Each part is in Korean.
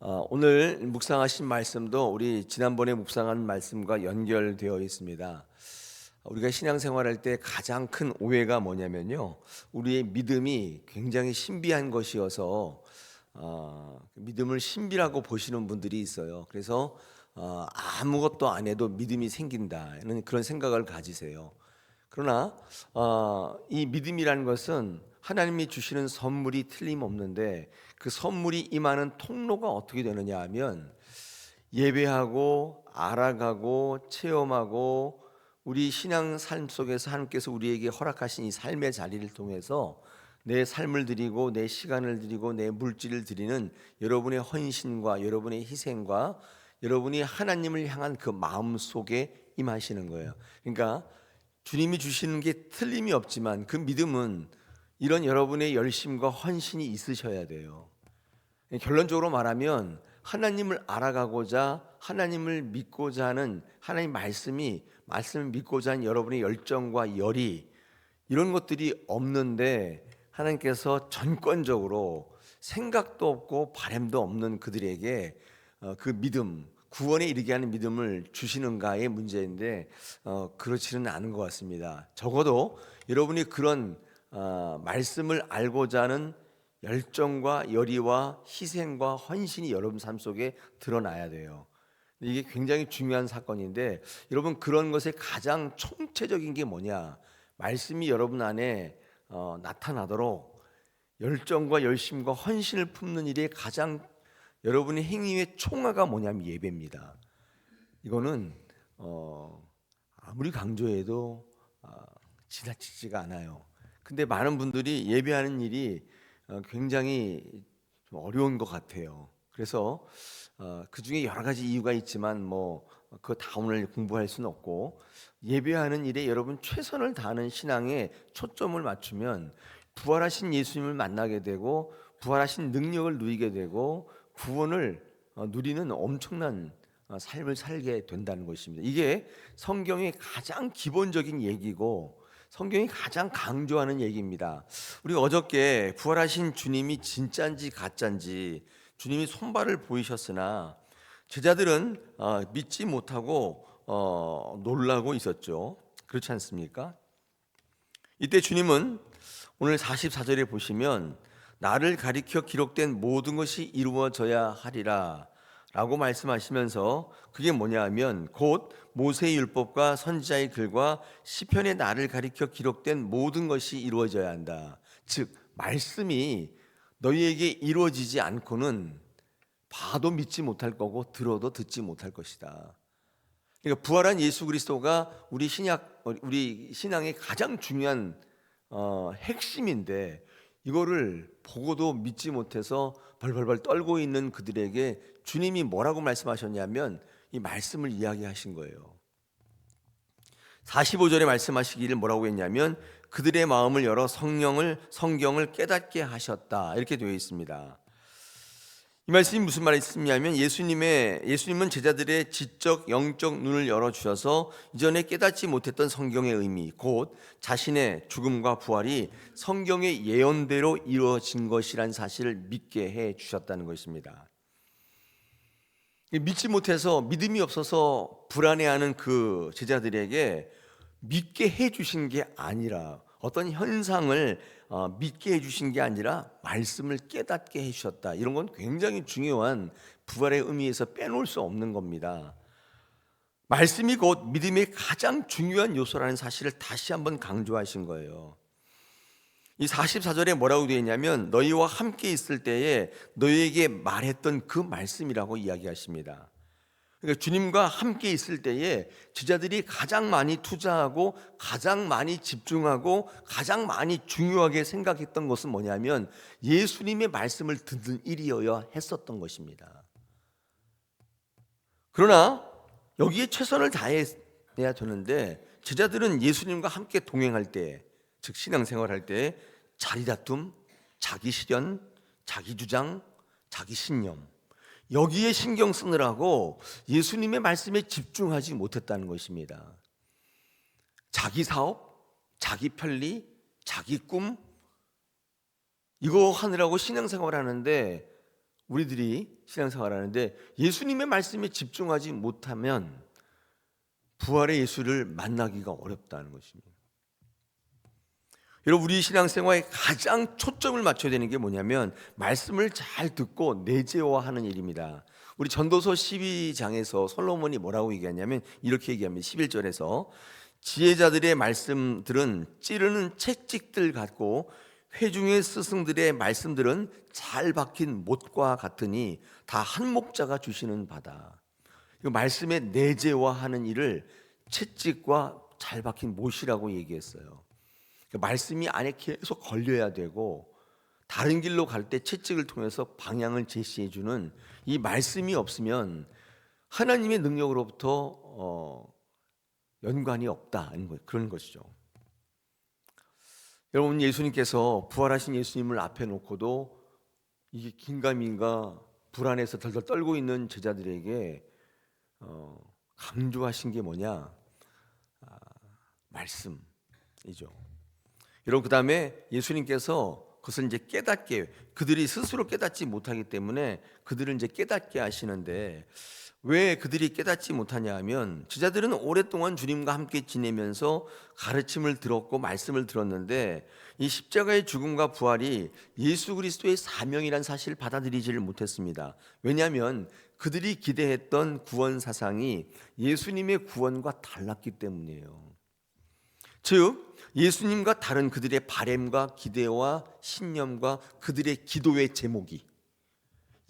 오늘 묵상하신 말씀도 우리 지난번에 묵상한 말씀과 연결되어 있습니다. 우리가 신앙생활할 때 가장 큰 오해가 뭐냐면요, 우리의 믿음이 굉장히 신비한 것이어서 믿음을 신비라고 보시는 분들이 있어요. 그래서 아무것도 안 해도 믿음이 생긴다는 그런 생각을 가지세요. 그러나 이 믿음이라는 것은 하나님이 주시는 선물이 틀림없는데, 그 선물이 임하는 통로가 어떻게 되느냐 하면 예배하고 알아가고 체험하고 우리 신앙 삶 속에서 하나님께서 우리에게 허락하신 이 삶의 자리를 통해서 내 삶을 드리고 내 시간을 드리고 내 물질을 드리는 여러분의 헌신과 여러분의 희생과 여러분이 하나님을 향한 그 마음 속에 임하시는 거예요. 그러니까 주님이 주시는 게 틀림이 없지만 그 믿음은 이런 여러분의 열심과 헌신이 있으셔야 돼요. 결론적으로 말하면 하나님을 알아가고자 하나님을 믿고자 하는 하나님 말씀을 믿고자 하는 여러분의 열정과 열이, 이런 것들이 없는데 하나님께서 전권적으로 생각도 없고 바람도 없는 그들에게 그 믿음, 구원에 이르게 하는 믿음을 주시는가의 문제인데 그렇지는 않은 것 같습니다. 적어도 여러분이 그런 말씀을 알고자 하는 열정과 열의와 희생과 헌신이 여러분 삶 속에 드러나야 돼요. 이게 굉장히 중요한 사건인데, 여러분 그런 것의 가장 총체적인 게 뭐냐? 말씀이 여러분 안에 나타나도록 열정과 열심과 헌신을 품는 일에 가장 여러분의 행위의 총화가 뭐냐면 예배입니다. 이거는 아무리 강조해도 지나치지가 않아요. 근데 많은 분들이 예배하는 일이 굉장히 좀 어려운 것 같아요. 그래서 그 중에 여러 가지 이유가 있지만 그 다 오늘 공부할 수는 없고, 예배하는 일에 여러분 최선을 다하는 신앙에 초점을 맞추면 부활하신 예수님을 만나게 되고 부활하신 능력을 누리게 되고 구원을 누리는 엄청난 삶을 살게 된다는 것입니다. 이게 성경의 가장 기본적인 얘기고 성경이 가장 강조하는 얘기입니다. 우리 어저께 부활하신 주님이 진짜인지 가짜인지 주님이 손발을 보이셨으나 제자들은 믿지 못하고 놀라고 있었죠. 그렇지 않습니까? 이때 주님은 오늘 44절에 보시면 나를 가리켜 기록된 모든 것이 이루어져야 하리라 라고 말씀하시면서, 그게 뭐냐 하면 곧 모세의 율법과 선지자의 글과 시편의 나를 가리켜 기록된 모든 것이 이루어져야 한다. 즉 말씀이 너희에게 이루어지지 않고는 봐도 믿지 못할 거고 들어도 듣지 못할 것이다. 그러니까 부활한 예수 그리스도가 우리 신앙의 가장 중요한 핵심인데, 이거를 보고도 믿지 못해서 벌벌벌 떨고 있는 그들에게 주님이 뭐라고 말씀하셨냐면 이 말씀을 이야기하신 거예요. 45절에 말씀하시기를 뭐라고 했냐면 그들의 마음을 열어 성경을 깨닫게 하셨다, 이렇게 되어 있습니다. 이 말씀이 무슨 말이냐면 예수님은 제자들의 지적 영적 눈을 열어주셔서 이전에 깨닫지 못했던 성경의 의미, 곧 자신의 죽음과 부활이 성경의 예언대로 이루어진 것이란 사실을 믿게 해주셨다는 것입니다. 믿지 못해서 믿음이 없어서 불안해하는 그 제자들에게 믿게 해주신 게 아니라, 어떤 현상을 믿게 해주신 게 아니라 말씀을 깨닫게 해주셨다. 이런 건 굉장히 중요한 부활의 의미에서 빼놓을 수 없는 겁니다. 말씀이 곧 믿음의 가장 중요한 요소라는 사실을 다시 한번 강조하신 거예요. 이 44절에 뭐라고 되어 있냐면 너희와 함께 있을 때에 너희에게 말했던 그 말씀이라고 이야기하십니다. 그러니까 주님과 함께 있을 때에 제자들이 가장 많이 투자하고 가장 많이 집중하고 가장 많이 중요하게 생각했던 것은 뭐냐면 예수님의 말씀을 듣는 일이어야 했었던 것입니다. 그러나 여기에 최선을 다해야 되는데 제자들은 예수님과 함께 동행할 때, 즉 신앙생활할 때 자리다툼, 자기 실현, 자기 주장, 자기 신념, 여기에 신경 쓰느라고 예수님의 말씀에 집중하지 못했다는 것입니다. 자기 사업, 자기 편리, 자기 꿈, 이거 하느라고 신앙생활 하는데 우리들이 신앙생활하는데 예수님의 말씀에 집중하지 못하면 부활의 예수를 만나기가 어렵다는 것입니다. 여러분, 우리 신앙생활에 가장 초점을 맞춰야 되는 게 뭐냐면 말씀을 잘 듣고 내재화하는 일입니다. 우리 전도서 12장에서 솔로몬이 뭐라고 얘기하냐면 이렇게 얘기합니다. 11절에서 지혜자들의 말씀들은 찌르는 채찍들 같고 회중의 스승들의 말씀들은 잘 박힌 못과 같으니 다 한 목자가 주시는 바다. 이 말씀의 내재화하는 일을 채찍과 잘 박힌 못이라고 얘기했어요. 말씀이 안에 계속 걸려야 되고 다른 길로 갈 때 채찍을 통해서 방향을 제시해 주는 이 말씀이 없으면 하나님의 능력으로부터 연관이 없다, 그런 것이죠. 여러분, 예수님께서 부활하신 예수님을 앞에 놓고도 이게 긴가민가 불안해서 덜덜 떨고 있는 제자들에게 강조하신 게 뭐냐? 말씀이죠. 여러분, 그 다음에 예수님께서 그것을 이제 깨닫게, 그들이 스스로 깨닫지 못하기 때문에 그들을 이제 깨닫게 하시는데, 왜 그들이 깨닫지 못하냐 하면 제자들은 오랫동안 주님과 함께 지내면서 가르침을 들었고 말씀을 들었는데 이 십자가의 죽음과 부활이 예수 그리스도의 사명이라는 사실을 받아들이지를 못했습니다. 왜냐하면 그들이 기대했던 구원 사상이 예수님의 구원과 달랐기 때문이에요. 즉 예수님과 다른 그들의 바램과 기대와 신념과 그들의 기도의 제목이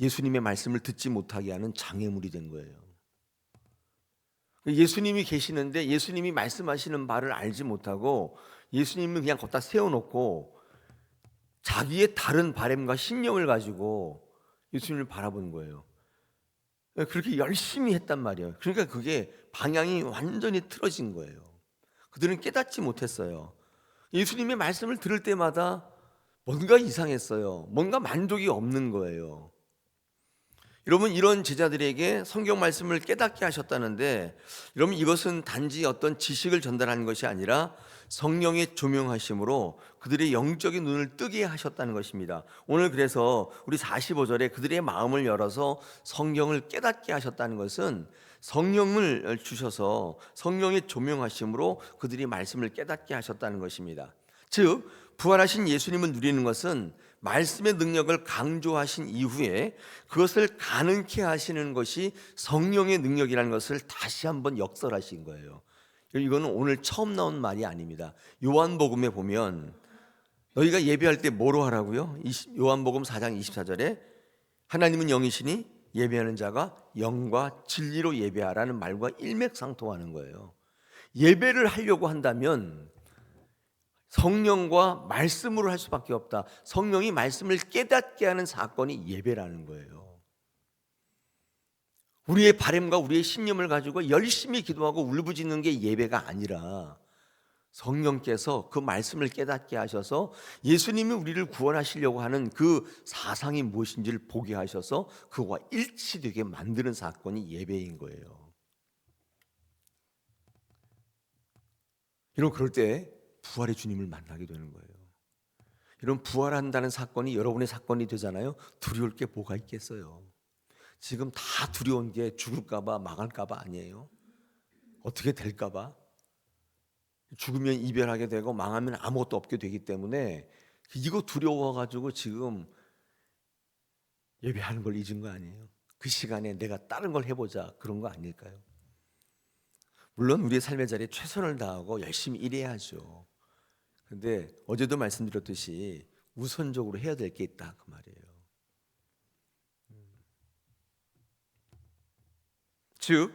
예수님의 말씀을 듣지 못하게 하는 장애물이 된 거예요. 예수님이 계시는데 예수님이 말씀하시는 말을 알지 못하고 예수님은 그냥 걷다 세워놓고 자기의 다른 바램과 신념을 가지고 예수님을 바라보는 거예요. 그렇게 열심히 했단 말이에요. 그러니까 그게 방향이 완전히 틀어진 거예요. 그들은 깨닫지 못했어요. 예수님의 말씀을 들을 때마다 뭔가 이상했어요. 뭔가 만족이 없는 거예요. 여러분, 이런 제자들에게 성경 말씀을 깨닫게 하셨다는데, 여러분, 이것은 단지 어떤 지식을 전달하는 것이 아니라 성령의 조명하심으로 그들의 영적인 눈을 뜨게 하셨다는 것입니다. 오늘 그래서 우리 45절에 그들의 마음을 열어서 성경을 깨닫게 하셨다는 것은 성령을 주셔서 성령의 조명하심으로 그들이 말씀을 깨닫게 하셨다는 것입니다. 즉 부활하신 예수님을 누리는 것은 말씀의 능력을 강조하신 이후에 그것을 가능케 하시는 것이 성령의 능력이라는 것을 다시 한번 역설하신 거예요. 이거는 오늘 처음 나온 말이 아닙니다. 요한복음에 보면 너희가 예배할 때 뭐로 하라고요? 요한복음 4장 24절에 하나님은 영이시니 예배하는 자가 영과 진리로 예배하라는 말과 일맥상통하는 거예요. 예배를 하려고 한다면 성령과 말씀으로 할 수밖에 없다. 성령이 말씀을 깨닫게 하는 사건이 예배라는 거예요. 우리의 바램과 우리의 신념을 가지고 열심히 기도하고 울부짖는 게 예배가 아니라 성령께서 그 말씀을 깨닫게 하셔서 예수님이 우리를 구원하시려고 하는 그 사상이 무엇인지를 보게 하셔서 그와 일치되게 만드는 사건이 예배인 거예요. 여러분, 그럴 때 부활의 주님을 만나게 되는 거예요. 이런 부활한다는 사건이 여러분의 사건이 되잖아요. 두려울 게 뭐가 있겠어요? 지금 다 두려운 게 죽을까 봐, 망할까 봐 아니에요. 어떻게 될까 봐. 죽으면 이별하게 되고 망하면 아무것도 없게 되기 때문에 이거 두려워가지고 지금 예배하는 걸 잊은 거 아니에요. 그 시간에 내가 다른 걸 해보자, 그런 거 아닐까요? 물론 우리의 삶의 자리에 최선을 다하고 열심히 일해야죠. 그런데 어제도 말씀드렸듯이 우선적으로 해야 될 게 있다, 그 말이에요. 즉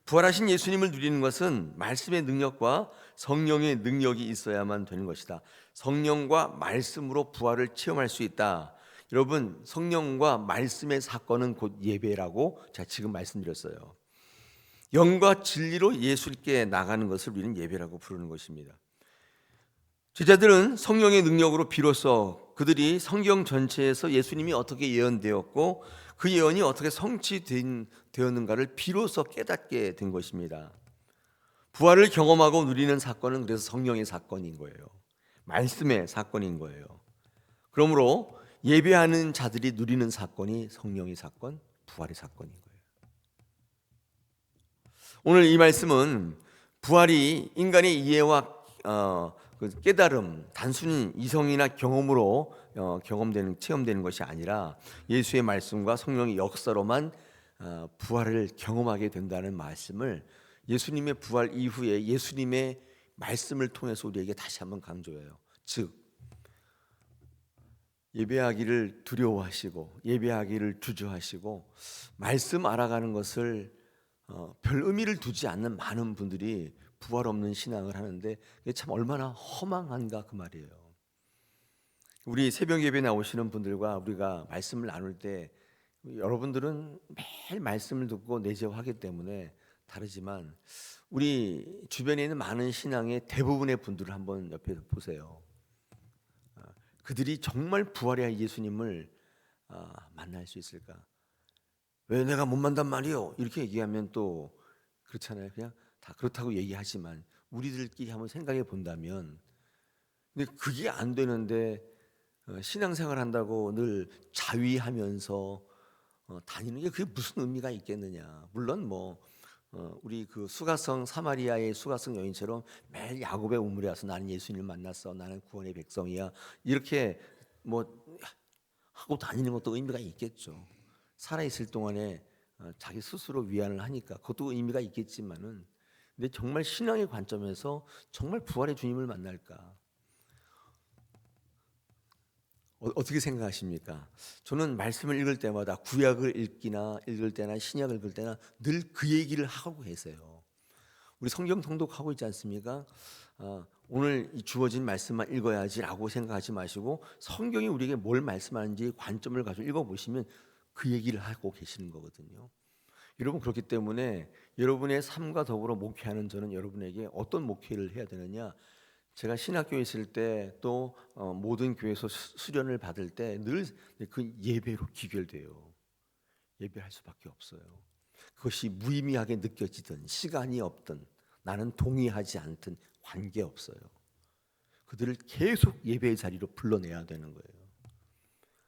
부활하신 예수님을 누리는 것은 말씀의 능력과 성령의 능력이 있어야만 되는 것이다. 성령과 말씀으로 부활을 체험할 수 있다. 여러분, 성령과 말씀의 사건은 곧 예배라고 제가 지금 말씀드렸어요. 영과 진리로 예수께 나가는 것을 우리는 예배라고 부르는 것입니다. 제자들은 성령의 능력으로 비로소 그들이 성경 전체에서 예수님이 어떻게 예언되었고 그 예언이 어떻게 성취되었는가를 비로소 깨닫게 된 것입니다. 부활을 경험하고 누리는 사건은 그래서 성령의 사건인 거예요. 말씀의 사건인 거예요. 그러므로 예배하는 자들이 누리는 사건이 성령의 사건, 부활의 사건인 거예요. 오늘 이 말씀은 부활이 인간의 이해와 그 깨달음, 단순히 이성이나 경험으로 경험되는 체험되는 것이 아니라 예수의 말씀과 성령의 역사로만 부활을 경험하게 된다는 말씀을 예수님의 부활 이후에 예수님의 말씀을 통해서 우리에게 다시 한번 강조해요. 즉 예배하기를 두려워하시고 예배하기를 주저하시고 말씀 알아가는 것을 별 의미를 두지 않는 많은 분들이 부활 없는 신앙을 하는데 이게 참 얼마나 허망한가 그 말이에요. 우리 새벽 예배 나오시는 분들과 우리가 말씀을 나눌 때 여러분들은 매일 말씀을 듣고 내재하기 때문에 다르지만 우리 주변에 있는 많은 신앙의 대부분의 분들을 한번 옆에 보세요. 그들이 정말 부활해야 예수님을 만날 수 있을까? 왜 내가 못 만난 말이요? 이렇게 얘기하면 또 그렇잖아요. 그냥 다 그렇다고 얘기하지만 우리들끼리 한번 생각해 본다면, 근데 그게 안 되는데 신앙생활 한다고 늘 자위하면서 다니는 게 그게 무슨 의미가 있겠느냐? 물론 뭐 우리 그 수가성 사마리아의 수가성 여인처럼 매일 야곱의 우물에 와서 나는 예수님을 만났어, 나는 구원의 백성이야, 이렇게 뭐 하고 다니는 것도 의미가 있겠죠. 살아 있을 동안에 자기 스스로 위안을 하니까 그것도 의미가 있겠지만은, 근데 정말 신앙의 관점에서 정말 부활의 주님을 만날까? 어떻게 생각하십니까? 저는 말씀을 읽을 때마다 구약을 읽을 때나 신약을 읽을 때나 늘 그 얘기를 하고 계세요. 우리 성경 통독하고 있지 않습니까? 오늘 이 주어진 말씀만 읽어야지라고 생각하지 마시고 성경이 우리에게 뭘 말씀하는지 관점을 가지고 읽어보시면 그 얘기를 하고 계시는 거거든요. 여러분, 그렇기 때문에 여러분의 삶과 더불어 목회하는 저는 여러분에게 어떤 목회를 해야 되느냐, 제가 신학교에 있을 때 또 모든 교회에서 수련을 받을 때 늘 그 예배로 귀결돼요. 예배할 수밖에 없어요. 그것이 무의미하게 느껴지든 시간이 없든 나는 동의하지 않든 관계없어요. 그들을 계속 예배의 자리로 불러내야 되는 거예요.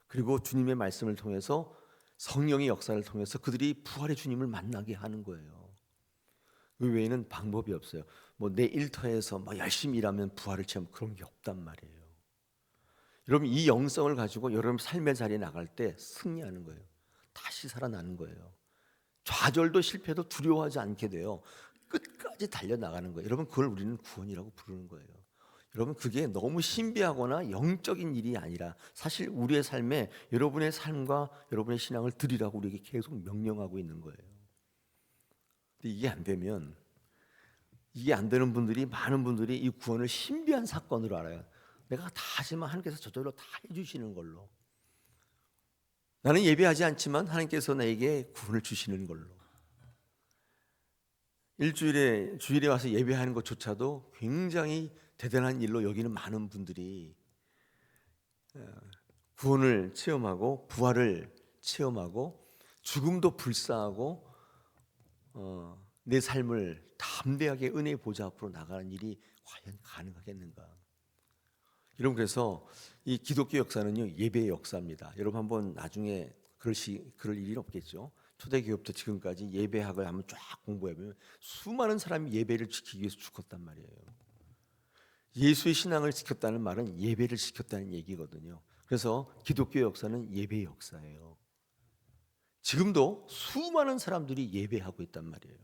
그리고 주님의 말씀을 통해서 성령의 역사를 통해서 그들이 부활의 주님을 만나게 하는 거예요. 그 외에는 방법이 없어요. 뭐 내 일터에서 뭐 열심히 일하면 부활을 체험, 그런 게 없단 말이에요. 여러분, 이 영성을 가지고 여러분 삶의 자리에 나갈 때 승리하는 거예요. 다시 살아나는 거예요. 좌절도 실패도 두려워하지 않게 돼요. 끝까지 달려나가는 거예요. 여러분, 그걸 우리는 구원이라고 부르는 거예요. 여러분, 그게 너무 신비하거나 영적인 일이 아니라 사실 우리의 삶에 여러분의 삶과 여러분의 신앙을 드리라고 우리에게 계속 명령하고 있는 거예요. 근데 이게 안 되면, 이게 안 되는 분들이, 많은 분들이 이 구원을 신비한 사건으로 알아요. 내가 다 하지만 하나님께서 저절로 다 해주시는 걸로. 나는 예배하지 않지만 하나님께서 나에게 구원을 주시는 걸로. 주일에 와서 예배하는 것조차도 굉장히 대단한 일로 여기는 많은 분들이 구원을 체험하고 부활을 체험하고 죽음도 불사하고 내 삶을 담대하게 은혜의 보좌 앞으로 나가는 일이 과연 가능하겠는가? 여러분, 그래서 이 기독교 역사는요, 예배의 역사입니다. 여러분 한번 나중에 그럴 일이 없겠죠. 초대교회부터 지금까지 예배학을 한번 쫙 공부해보면 수많은 사람이 예배를 지키기 위해서 죽었단 말이에요. 예수의 신앙을 지켰다는 말은 예배를 지켰다는 얘기거든요. 그래서 기독교 역사는 예배의 역사예요. 지금도 수많은 사람들이 예배하고 있단 말이에요.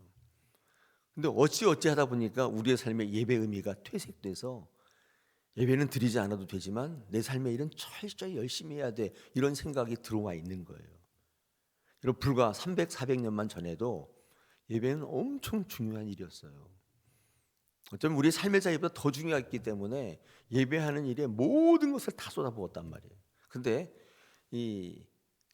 근데 어찌 하다 보니까 우리의 삶의 예배 의미가 퇴색돼서 예배는 드리지 않아도 되지만 내 삶의 일은 철저히 열심히 해야 돼, 이런 생각이 들어와 있는 거예요. 여러분, 불과 300, 400년만 전에도 예배는 엄청 중요한 일이었어요. 어쩌면 우리 삶의 자리보다 더 중요했기 때문에 예배하는 일에 모든 것을 다 쏟아부었단 말이에요. 근데 이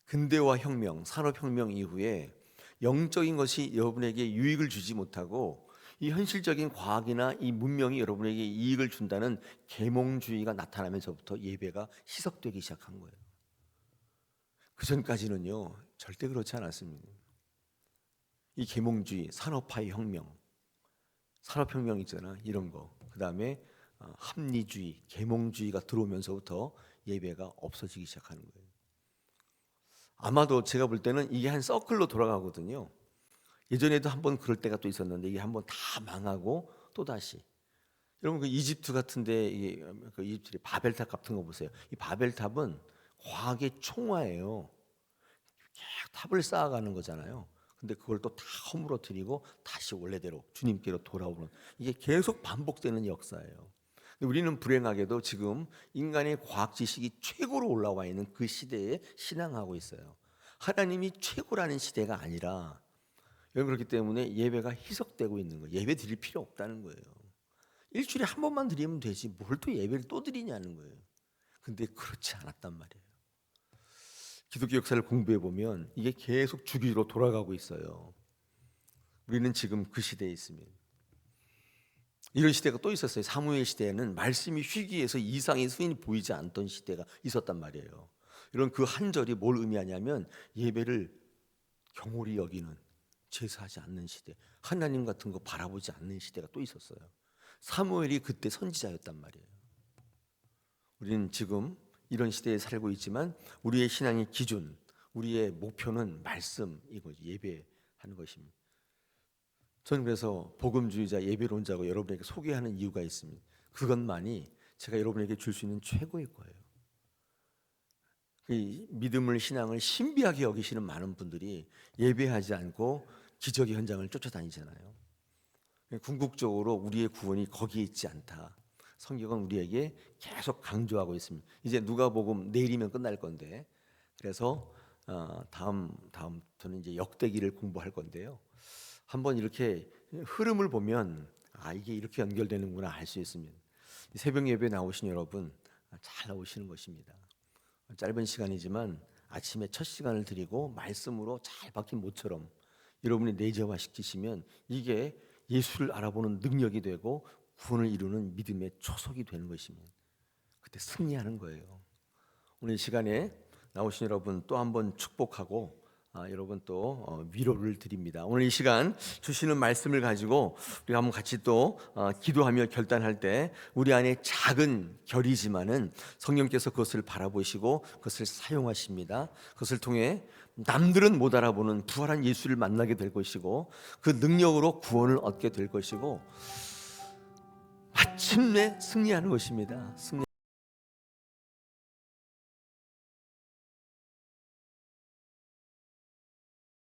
근대화 혁명, 산업혁명 이후에 영적인 것이 여러분에게 유익을 주지 못하고 이 현실적인 과학이나 이 문명이 여러분에게 이익을 준다는 계몽주의가 나타나면서부터 예배가 희석되기 시작한 거예요. 그 전까지는요, 절대 그렇지 않았습니다. 이 계몽주의, 산업화의 혁명, 산업혁명 있잖아, 이런 거. 그 다음에 합리주의, 계몽주의가 들어오면서부터 예배가 없어지기 시작하는 거예요. 아마도 제가 볼 때는 이게 한 서클로 돌아가거든요. 예전에도 한번 그럴 때가 또 있었는데 이게 한번 다 망하고 또 다시. 여러분 그 이집트 같은데 이게 그 이집트의 바벨탑 같은 거 보세요. 이 바벨탑은 과학의 총화예요. 계속 탑을 쌓아가는 거잖아요. 근데 그걸 또 다 허물어뜨리고 다시 원래대로 주님께로 돌아오는, 이게 계속 반복되는 역사예요. 근데 우리는 불행하게도 지금 인간의 과학 지식이 최고로 올라와 있는 그 시대에 신앙하고 있어요. 하나님이 최고라는 시대가 아니라, 여러분 그렇기 때문에 예배가 희석되고 있는 거예요. 예배 드릴 필요 없다는 거예요. 일주일에 한 번만 드리면 되지 뭘 또 예배를 또 드리냐는 거예요. 근데 그렇지 않았단 말이에요. 기독교 역사를 공부해 보면 이게 계속 주기로 돌아가고 있어요. 우리는 지금 그 시대에 있습니다. 이런 시대가 또 있었어요. 사무엘 시대에는 말씀이 희귀해서 이상의 수인이 보이지 않던 시대가 있었단 말이에요. 이런 그 한 절이 뭘 의미하냐면 예배를 경홀히 여기는, 제사하지 않는 시대, 하나님 같은 거 바라보지 않는 시대가 또 있었어요. 사무엘이 그때 선지자였단 말이에요. 우리는 지금 이런 시대에 살고 있지만 우리의 신앙의 기준, 우리의 목표는 말씀, 이거지, 예배하는 것입니다. 저는 그래서 복음주의자, 예배론자고 여러분에게 소개하는 이유가 있습니다. 그것만이 제가 여러분에게 줄 수 있는 최고의 거예요. 이 믿음을, 신앙을 신비하게 여기시는 많은 분들이 예배하지 않고 기적의 현장을 쫓아다니잖아요. 궁극적으로 우리의 구원이 거기에 있지 않다. 성경은 우리에게 계속 강조하고 있습니다. 이제 누가복음 내일이면 끝날 건데, 그래서 다음부터는 이제 역대기를 공부할 건데요. 한번 이렇게 흐름을 보면 이게 이렇게 연결되는구나 알 수 있습니다. 새벽 예배 나오신 여러분 잘 나오시는 것입니다. 짧은 시간이지만 아침에 첫 시간을 드리고 말씀으로 잘 박힌 모처럼 여러분이 내재화시키시면 이게 예수를 알아보는 능력이 되고 구원을 이루는 믿음의 초석이 되는 것입니다. 그때 승리하는 거예요. 오늘 시간에 나오신 여러분 또 한번 축복하고 여러분 또 위로를 드립니다. 오늘 이 시간 주시는 말씀을 가지고 우리가 한번 같이 또 기도하며 결단할 때 우리 안에 작은 결이지만은 성령께서 그것을 바라보시고 그것을 사용하십니다. 그것을 통해 남들은 못 알아보는 부활한 예수를 만나게 될 것이고 그 능력으로 구원을 얻게 될 것이고 마침내 승리하는 것입니다.